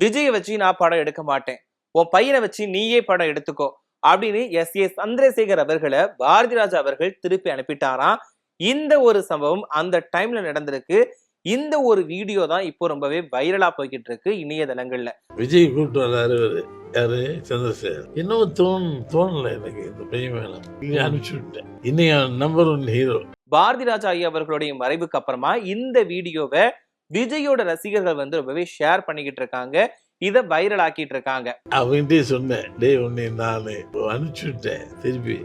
விஜயை வச்சு நான் படம் எடுக்க மாட்டேன், உன் பையனை வச்சு நீயே படம் எடுத்துக்கோ அப்படின்னு எஸ் சந்திரசேகர் அவர்களை பாரதிராஜா அவர்கள் திருப்பி அனுப்பிட்டாராம். இந்த ஒரு சம்பவம் அந்த டைம்ல நடந்திருக்கு. இந்த ஒரு வீடியோ தான் இப்போ ரொம்பவே வைரலா போய்கிட்டு இருக்கு இணையதளங்கள்ல. விஜய் கூப்பிட்டு வர்றாரு யாரு, சந்திரசேகர். இன்னும் தோணல எனக்கு இந்த பையன் மேல, அனுப்பிச்சு விட்டேன். இன்னும் நம்பர் 1 ஹீரோ. பாரதிராஜா ஐயா அவர்களுடைய மறைவுக்கு அப்புறமா இந்த வீடியோவை விஜயோட ரசிகர்கள் வந்து ரொம்பவே ஷேர் பண்ணிக்கிட்டு இருக்காங்க, இத வைரல் ஆக்கிட்டு இருக்காங்க. அவன்கிட்டே சொன்னேன், டே உன்னை நான் அனுப்பிச்சு விட்டேன் திருப்பி,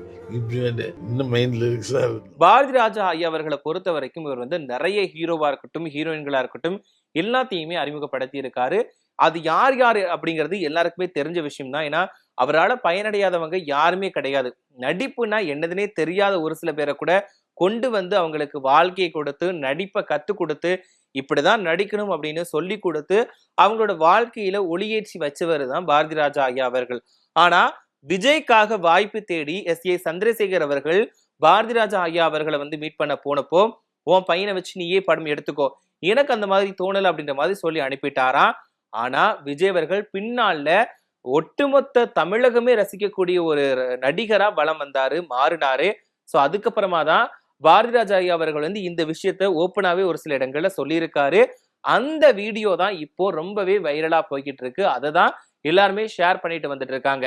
இன்னும் மைண்ட்ல இருக்கு சார். பாரதிராஜா ஐயா அவர்களை பொறுத்த வரைக்கும் இவர் வந்து நிறைய ஹீரோவா இருக்கட்டும், ஹீரோயின்களா இருக்கட்டும், எல்லாத்தையுமே அறிமுகப்படுத்தி இருக்காரு. அது யார் யாரு அப்படிங்கிறது எல்லாருக்குமே தெரிஞ்ச விஷயம் தான். ஏன்னா அவரால் பயனடையாதவங்க யாருமே கிடையாது. நடிப்புனா என்னதுன்னே தெரியாத ஒரு சில பேரை கூட கொண்டு வந்து அவங்களுக்கு வாழ்க்கையை கொடுத்து, நடிப்பை கத்து கொடுத்து, இப்படிதான் நடிக்கணும் அப்படின்னு சொல்லி கொடுத்து அவங்களோட வாழ்க்கையில ஒளியேற்றி வச்சவர் தான் பாரதிராஜா ஐயா அவர்கள். ஆனா விஜய்க்காக வாய்ப்பு தேடி எஸ் சந்திரசேகர் அவர்கள் பாரதிராஜா ஐயா அவர்களை வந்து மீட் பண்ண போனப்போ, உன் பையனை வச்சு நீயே படம் எடுத்துக்கோ, எனக்கு அந்த மாதிரி தோணல அப்படின்ற மாதிரி சொல்லி அனுப்பிட்டாராம். ஆனா விஜய் அவர்கள் பின்னால ஒட்டுமொத்த தமிழகமே ரசிக்கக்கூடிய ஒரு நடிகரா வலம் வந்தாரு, மாறினாரு. சோ அதுக்கப்புறமா தான் பாரதிராஜா ஐயா அவர்கள் வந்து இந்த விஷயத்த ஓப்பனாவே ஒரு சில இடங்கள்ல சொல்லியிருக்காரு. அந்த வீடியோ தான் இப்போ ரொம்பவே வைரலா போய்கிட்டு இருக்கு. அதை தான் எல்லாருமே ஷேர் பண்ணிட்டு வந்துட்டு இருக்காங்க.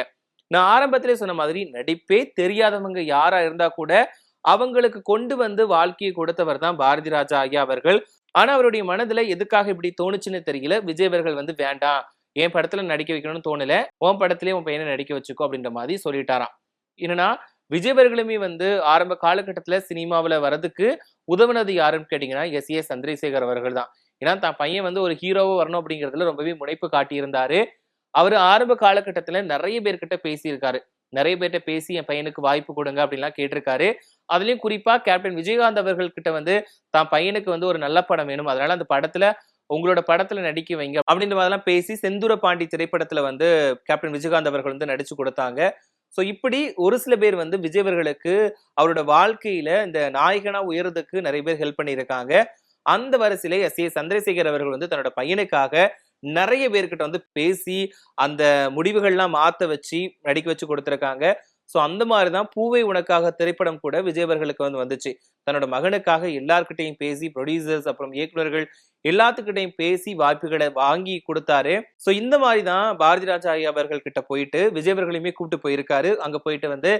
நான் ஆரம்பத்திலே சொன்ன மாதிரி நடிப்பே தெரியாதவங்க யாரா இருந்தா கூட அவங்களுக்கு கொண்டு வந்து வாழ்க்கையை கொடுத்தவர் தான் பாரதிராஜா ஐயா அவர்கள். ஆனா அவருடைய மனதுல எதுக்காக இப்படி தோணுச்சுன்னு தெரியல. விஜய் அவர்கள் வந்து வேண்டாம், என் படத்துல நடிக்க வைக்கணும்னு தோணல, உன் படத்திலேயே உன் பையனை நடிக்க வச்சுக்கோ அப்படின்ற மாதிரி சொல்லிட்டாராம். என்னன்னா விஜய் அவர்களுமே வந்து ஆரம்ப காலகட்டத்துல சினிமாவில வரதுக்கு உதவுனது யாருன்னு கேட்டீங்கன்னா எஸ் சந்திரசேகர் அவர்கள் தான். ஏன்னா தான் பையன் வந்து ஒரு ஹீரோவா வரணும் அப்படிங்கிறதுல ரொம்பவே முனைப்பு காட்டியிருந்தாரு. அவர் ஆரம்ப காலகட்டத்துல நிறைய பேர்கிட்ட பேசியிருக்காரு. நிறைய பேர்கிட்ட பேசி என் பையனுக்கு வாய்ப்பு கொடுங்க அப்படின்லாம் கேட்டிருக்காரு. அதுலயும் குறிப்பா கேப்டன் விஜயகாந்த் அவர்கள் கிட்ட வந்து தான் பையனுக்கு வந்து ஒரு நல்ல படம் வேணும், அதனால அந்த படத்துல உங்களோட படத்துல நடிக்க வைங்க அப்படின்ற மாதிரிலாம் பேசி செந்தூர பாண்டி திரைப்படத்துல வந்து கேப்டன் விஜயகாந்த் அவர்கள் வந்து நடிச்சு கொடுத்தாங்க. சோ இப்படி ஒரு சில பேர் வந்து விஜய் அவர்களுக்கு அவரோட வாழ்க்கையில இந்த நாயகனா உயர்றதுக்கு நிறைய பேர் ஹெல்ப் பண்ணியிருக்காங்க. அந்த வரிசையில எஸ் சந்திரசேகர் அவர்கள் வந்து தன்னோட பையனுக்காக நிறைய பேர்கிட்ட வந்து பேசி அந்த முடிவுகள்லாம் மாத்த வச்சு நடிக்க வச்சு கொடுத்திருக்காங்க. சோ அந்த மாதிரிதான் பூவை உனக்காக திரைப்படம் கூட விஜய் அவர்களுக்கு வந்து வந்துச்சு. தன்னோட மகனுக்காக எல்லார்கிட்டையும் பேசி, ப்ரொடியூசர்ஸ் அப்புறம் இயக்குநர்கள் எல்லாத்துக்கிட்டையும் பேசி வாய்ப்புகளை வாங்கி கொடுத்தாரு. சோ இந்த மாதிரிதான் பாரதிராஜா ஐயா அவர்கள் கிட்ட போயிட்டு விஜய் அவர்களையுமே கூப்பிட்டு போயிருக்காரு. அங்க போயிட்டு வந்து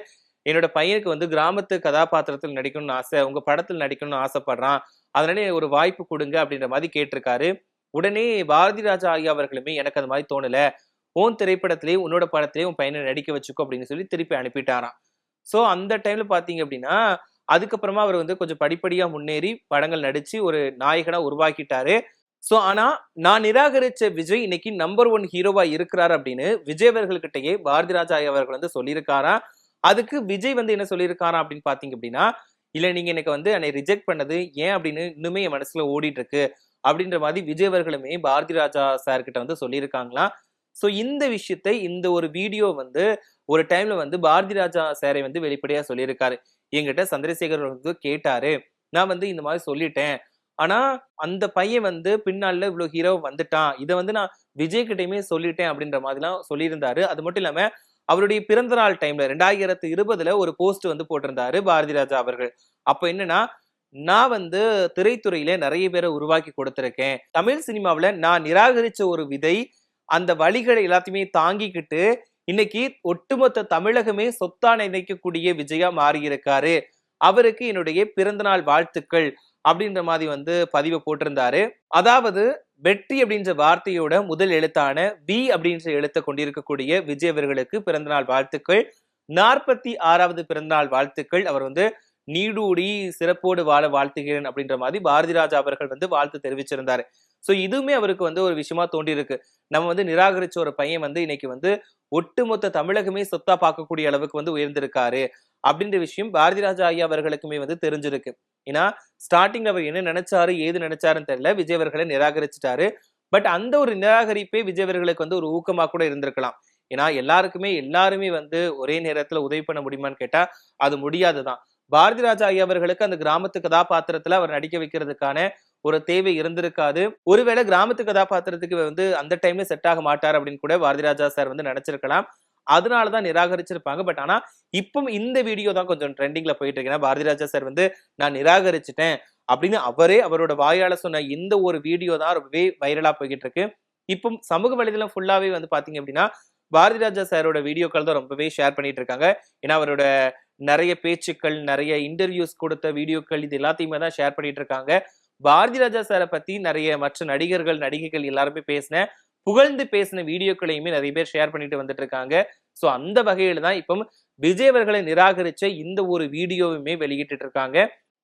என்னோட பையனுக்கு வந்து கிராமத்து கதாபாத்திரத்தில் நடிக்கணும்னு ஆசை, உங்க படத்தில் நடிக்கணும்னு ஆசைப்படுறான், அதனால ஒரு வாய்ப்பு கொடுங்க அப்படின்ற மாதிரி கேட்டிருக்காரு. உடனே பாரதிராஜா ஐயா அவர்களுமே எனக்கு அந்த மாதிரி தோணல, உன் திரைப்படத்திலேயே உன்னோட படத்திலேயே உன் பையனை நடிக்க வச்சுக்கோ அப்படின்னு சொல்லி திருப்பி அனுப்பிட்டாராம். சோ அந்த டைம்ல பாத்தீங்க அப்படின்னா அதுக்கப்புறமா அவர் வந்து கொஞ்சம் படிப்படியா முன்னேறி படங்கள் நடிச்சு ஒரு நாயகனா உருவாக்கிட்டாரு. சோ ஆனா நான் நிராகரிச்ச விஜய் இன்னைக்கு நம்பர் 1 ஹீரோவா இருக்கிறார் அப்படின்னு விஜய் அவர்கள்கிட்டயே பாரதிராஜா ஐயா அவர்கள் வந்து சொல்லியிருக்காராம். அதுக்கு விஜய் வந்து என்ன சொல்லியிருக்காராம் அப்படின்னு பாத்தீங்க அப்படின்னா, இல்ல நீங்க எனக்கு வந்து என்னை ரிஜெக்ட் பண்ணது ஏன் அப்படின்னு இன்னுமே என் மனசுல ஓடிட்டு இருக்கு அப்படின்ற மாதிரி விஜய் அவர்களுமே பாரதிராஜா சார் கிட்ட வந்து சொல்லியிருக்காங்களாம். சோ இந்த விஷயத்தை இந்த ஒரு வீடியோ வந்து ஒரு டைம்ல வந்து பாரதிராஜா சாரை வந்து வெளிப்படையா சொல்லியிருக்காரு. என்கிட்ட சந்திரசேகர் வந்து கேட்டாரு, நான் வந்து இந்த மாதிரி சொல்லிட்டேன், ஆனா அந்த பையன் வந்து பின்னால இவ்வளவு ஹீரோ வந்துட்டான், இதை வந்து நான் விஜய் கிட்டயுமே சொல்லிட்டேன் அப்படின்ற மாதிரிலாம் சொல்லியிருந்தாரு. அது மட்டும் இல்லாம அவருடைய பிறந்த நாள் டைம்ல 2020 ஒரு போஸ்ட் வந்து போட்டிருந்தாரு பாரதிராஜா அவர்கள். அப்ப என்னன்னா, நான் வந்து திரைத்துறையில நிறைய பேரை உருவாக்கி கொடுத்திருக்கேன், தமிழ் சினிமாவில நான் நிராகரிச்ச ஒரு விதை அந்த வழிகளை எல்லாத்தையுமே தாங்கிக்கிட்டு இன்னைக்கு ஒட்டுமொத்த தமிழகமே சொத்தா நினைக்கக்கூடிய விஜயா மாறி இருக்காரு, அவருக்கு என்னுடைய பிறந்தநாள் வாழ்த்துக்கள் அப்படின்ற மாதிரி வந்து பதிவை போட்டிருந்தாரு. அதாவது வெற்றி அப்படின்ற வார்த்தையோட முதல் எழுத்தான வி அப்படின்ற எழுத்தை கொண்டிருக்கக்கூடிய விஜய் அவர்களுக்கு பிறந்தநாள் வாழ்த்துக்கள், 46வது பிறந்தநாள் வாழ்த்துக்கள், அவர் வந்து நீடூடி சிறப்போடு வாழ வாழ்த்துகிறேன் அப்படின்ற மாதிரி பாரதிராஜா அவர்கள் வந்து வாழ்த்து தெரிவிச்சிருந்தாரு. சோ இதுவுமே அவருக்கு வந்து ஒரு விஷயமா தோண்டி இருக்கு. நம்ம வந்து நிராகரிச்ச ஒரு பையன் வந்து இன்னைக்கு வந்து ஒட்டுமொத்த தமிழகமே சொத்தா பார்க்கக்கூடிய அளவுக்கு வந்து உயர்ந்திருக்காரு அப்படின்ற விஷயம் பாரதிராஜா ஐயா அவர்களுக்குமே வந்து தெரிஞ்சிருக்கு. ஏன்னா ஸ்டார்டிங்ல அவர் என்ன நினைச்சாரு ஏது நினைச்சாருன்னு தெரியல, விஜய் அவர்களை நிராகரிச்சுட்டாரு. பட் அந்த ஒரு நிராகரிப்பே விஜய் அவர்களுக்கு வந்து ஒரு ஊக்கமா கூட இருந்திருக்கலாம். ஏன்னா எல்லாருமே வந்து ஒரே நேரத்துல உதவி பண்ண முடியுமான்னு கேட்டா அது முடியாதுதான். பாரதிராஜா ஐயா அவர்களுக்கு அந்த கிராமத்து கதாபாத்திரத்துல அவர் நடிக்க வைக்கிறதுக்கான ஒரு தேவை இருந்திருக்காது. ஒருவேளை கிராமத்து கதாபாத்திரத்துக்கு வந்து அந்த டைம்ல செட் ஆக மாட்டார் அப்படின்னு கூட பாரதிராஜா சார் வந்து நினைச்சிருக்கலாம். அதனாலதான் நிராகரிச்சிருப்பாங்க. பட் ஆனா இப்போ இந்த வீடியோ தான் கொஞ்சம் ட்ரெண்டிங்ல போயிட்டு இருக்கு. ஏன்னா பாரதிராஜா சார் வந்து நான் நிராகரிச்சுட்டேன் அப்படின்னு அவரே அவரோட வாயால சொன்ன இந்த ஒரு வீடியோ தான் ரொம்பவே வைரலா போய்கிட்டு இருக்கு. இப்போ சமூக வலைதளம் ஃபுல்லாவே வந்து பாத்தீங்க அப்படின்னா பாரதிராஜா சாரோட வீடியோக்கள் தான் ரொம்பவே ஷேர் பண்ணிட்டு இருக்காங்க. ஏன்னா அவரோட நிறைய பேச்சுக்கள், நிறைய இன்டர்வியூஸ் கொடுத்த வீடியோக்கள் இது எல்லாத்தையுமே தான் ஷேர் பண்ணிட்டு இருக்காங்க. பாரதிராஜா சாரை பத்தி நிறைய மற்ற நடிகர்கள், நடிகைகள் எல்லாருமே புகழ்ந்து பேசின வீடியோக்களையுமே நிறைய பேர் ஷேர் பண்ணிட்டு வந்துட்டு இருக்காங்க. சோ அந்த வகையில தான் இப்போ விஜய் அவர்களை நிராகரிச்ச இந்த ஒரு வீடியோவுமே வெளியிட்டு இருக்காங்க.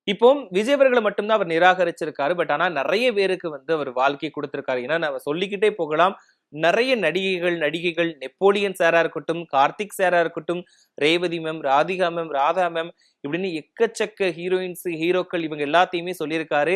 இப்போ விஜய் அவர்களை மட்டும்தான் அவர் நிராகரிச்சிருக்காரு. பட் ஆனா நிறைய பேருக்கு வந்து அவர் வாழ்க்கை கொடுத்திருக்காரு. ஏன்னா நம்ம சொல்லிக்கிட்டே போகலாம். நிறைய நடிகைகள் நெப்போலியன் சாரா இருக்கட்டும், கார்த்திக் சாரா இருக்கட்டும், Revathi ma'am, Radhika ma'am, Radha ma'am இப்படின்னு எக்கச்சக்க ஹீரோயின்ஸ், ஹீரோக்கள் இவங்க எல்லாத்தையுமே சொல்லியிருக்காரு.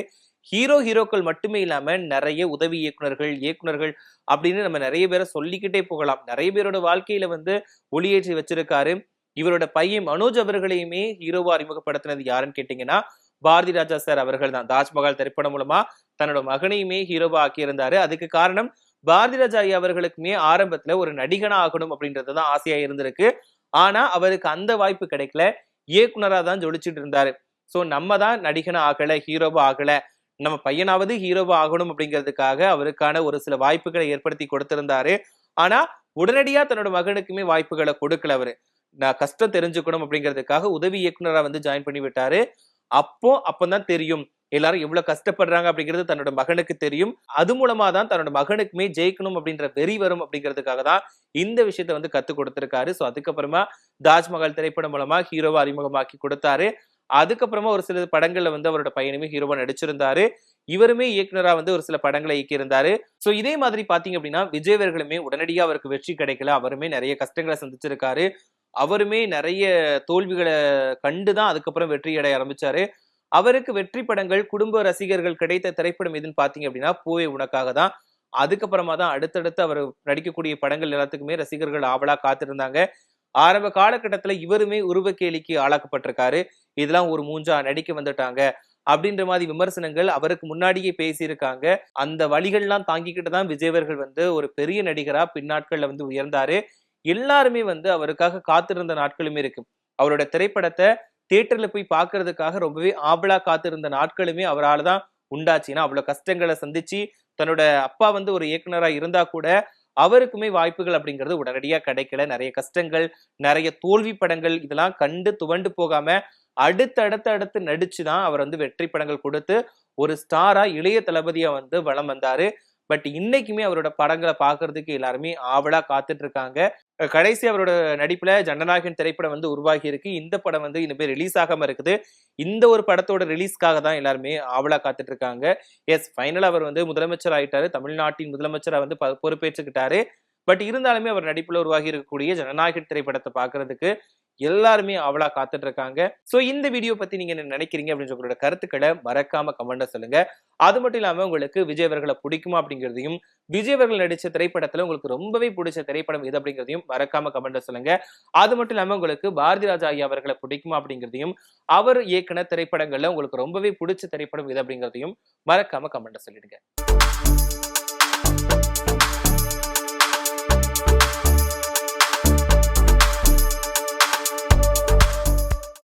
ஹீரோக்கள் மட்டுமே இல்லாம நிறைய உதவி இயக்குனர்கள் அப்படின்னு நம்ம நிறைய பேரை சொல்லிக்கிட்டே போகலாம். நிறைய பேரோட வாழ்க்கையில வந்து ஒளியேற்றி வச்சிருக்காரு. இவரோட பையன் மனோஜ் அவர்களையுமே ஹீரோவா அறிமுகப்படுத்தினது யாருன்னு கேட்டீங்கன்னா பாரதி ராஜா சார் அவர்கள் தான். தாஜ்மஹால் திரைப்படம் மூலமா தன்னோட மகனையுமே ஹீரோவா ஆக்கியிருந்தாரு. அதுக்கு காரணம் பாரதி ராஜா அவர்களுக்குமே ஆரம்பத்துல ஒரு நடிகனா ஆகணும் அப்படின்றதுதான் ஆசையா இருந்திருக்கு. ஆனா அவருக்கு அந்த வாய்ப்பு கிடைக்கல. இயக்குனரா தான் ஜொலிச்சுட்டு இருந்தாரு. சோ நம்ம தான் நடிகனா ஆகல, ஹீரோவா ஆகல, நம்ம பையனாவது ஹீரோவா ஆகணும் அப்படிங்கிறதுக்காக அவருக்கான ஒரு சில வாய்ப்புகளை ஏற்படுத்தி கொடுத்திருந்தாரு. ஆனா உடனடியா தன்னோட மகனுக்குமே வாய்ப்புகளை கொடுக்கல. அவரு நான் கஷ்டம் தெரிஞ்சுக்கணும் அப்படிங்கிறதுக்காக உதவி இயக்குனரா வந்து ஜாயின் பண்ணி விட்டாரு. அப்பதான் தெரியும் எல்லாரும் எவ்வளவு கஷ்டப்படுறாங்க அப்படிங்கிறது தன்னோட மகனுக்கு தெரியும். அது மூலமா தான் தன்னோட மகனுக்குமே ஜெயிக்கணும் அப்படின்ற வெறி வரும் அப்படிங்கிறதுக்காக தான் இந்த விஷயத்த வந்து கத்து கொடுத்திருக்காரு. சோ அதுக்கப்புறமா தாஜ்மஹால் திரைப்படம் மூலமா ஹீரோவா அறிமுகமாக்கி கொடுத்தாரு. அதுக்கப்புறமா ஒரு சில படங்கள்ல வந்து அவரோட பையனுமே ஹீரோவா நடிச்சிருந்தாரு. இவருமே இயக்குனரா வந்து ஒரு சில படங்களை இயக்கியிருந்தாரு. சோ இதே மாதிரி பாத்தீங்க அப்படின்னா விஜய் அவர்களுமே உடனடியா அவருக்கு வெற்றி கிடைக்கல. அவருமே நிறைய கஷ்டங்களை சந்திச்சிருக்காரு. அவருமே நிறைய தோல்விகளை கண்டுதான் அதுக்கப்புறம் வெற்றி அடைய ஆரம்பிச்சாரு. அவருக்கு வெற்றி படங்கள், குடும்ப ரசிகர்கள் கிடைத்த திரைப்படம் எதுன்னு பாத்தீங்க அப்படின்னா பூவே உனக்காக தான். அதுக்கப்புறமா தான் அடுத்தடுத்து அவர் நடிக்கக்கூடிய படங்கள் எல்லாத்துக்குமே ரசிகர்கள் ஆவலா காத்திருந்தாங்க. ஆரம்ப காலகட்டத்துல இவருமே உருவக்கேலிக்கு ஆளாக்கப்பட்டிருக்காரு. இதெல்லாம் ஒரு மூஞ்சா நடிக்க வந்துட்டாங்க அப்படின்ற மாதிரி விமர்சனங்கள் அவருக்கு முன்னாடியே பேசியிருக்காங்க. அந்த வழிகள்லாம் தாங்கிக்கிட்டு தான் விஜய் அவர்கள் வந்து ஒரு பெரிய நடிகரா பின்னாட்கள்ல வந்து உயர்ந்தாரு. எல்லாருமே வந்து அவருக்காக காத்திருந்த நாட்களுமே இருக்கு. அவரோட திரைப்படத்தை தியேட்டர்ல போய் பாக்குறதுக்காக ரொம்பவே ஆவலா காத்திருந்த நாட்களுமே அவரால் தான் உண்டாச்சு. ஏன்னா அவ்வளவு கஷ்டங்களை சந்திச்சு தன்னோட அப்பா வந்து ஒரு இயக்குனரா இருந்தா கூட அவருக்குமே வாய்ப்புகள் அப்படிங்கிறது உடனடியா கிடைக்கல. நிறைய கஷ்டங்கள், நிறைய தோல்வி படங்கள் இதெல்லாம் கண்டு துவண்டு போகாம அடுத்து நடிச்சுதான் அவர் வந்து வெற்றி படங்கள் கொடுத்து ஒரு ஸ்டாரா இளைய தளபதியா வந்து வலம் வந்தாரு. பட் இன்னைக்குமே அவரோட படங்களை பாக்குறதுக்கு எல்லாருமே ஆவலா காத்துட்டு இருக்காங்க. கடைசி அவரோட நடிப்புல ஜனநாயகன் திரைப்படம் வந்து உருவாகி இருக்கு. இந்த படம் வந்து இனிமே ரிலீஸ் ஆகாம இருக்குது. இந்த ஒரு படத்தோட ரிலீஸ்க்காக தான் எல்லாருமே ஆவலா காத்துட்டு இருக்காங்க. எஸ் ஃபைனலா அவர் வந்து முதலமைச்சர் ஆயிட்டாரு. தமிழ்நாட்டின் முதலமைச்சரா வந்து பொறுப்பேற்றுக்கிட்டாரு. பட் இருந்தாலுமே அவர் நடிப்புல உருவாகி இருக்கக்கூடிய ஜனநாயகன் திரைப்படத்தை பாக்குறதுக்கு எல்லாருமே ஆவலா காத்துட்டு இருக்காங்க. சோ இந்த வீடியோ பத்தி நீங்க என்ன நினைக்கிறீங்க அப்படின்ற உங்களோட கருத்துக்களை மறக்காம கமெண்ட்ல சொல்லுங்க. அது மட்டும் இல்லாம உங்களுக்கு விஜய் அவர்களை பிடிக்குமா அப்படிங்கிறதையும், விஜய் அவர்கள் நடிச்ச திரைப்படத்துல உங்களுக்கு ரொம்பவே பிடிச்ச திரைப்படம் எது அப்படிங்கிறதையும் மறக்காம கமெண்ட்ல சொல்லுங்க. அது மட்டும் இல்லாம உங்களுக்கு பாரதி ராஜா ஐயா அவர்களை பிடிக்குமா அப்படிங்கிறதையும், அவர் இயக்குன திரைப்படங்கள்ல உங்களுக்கு ரொம்பவே பிடிச்ச திரைப்படம் எது அப்படிங்கிறதையும் மறக்காம கமெண்ட்ல சொல்லிடுங்க.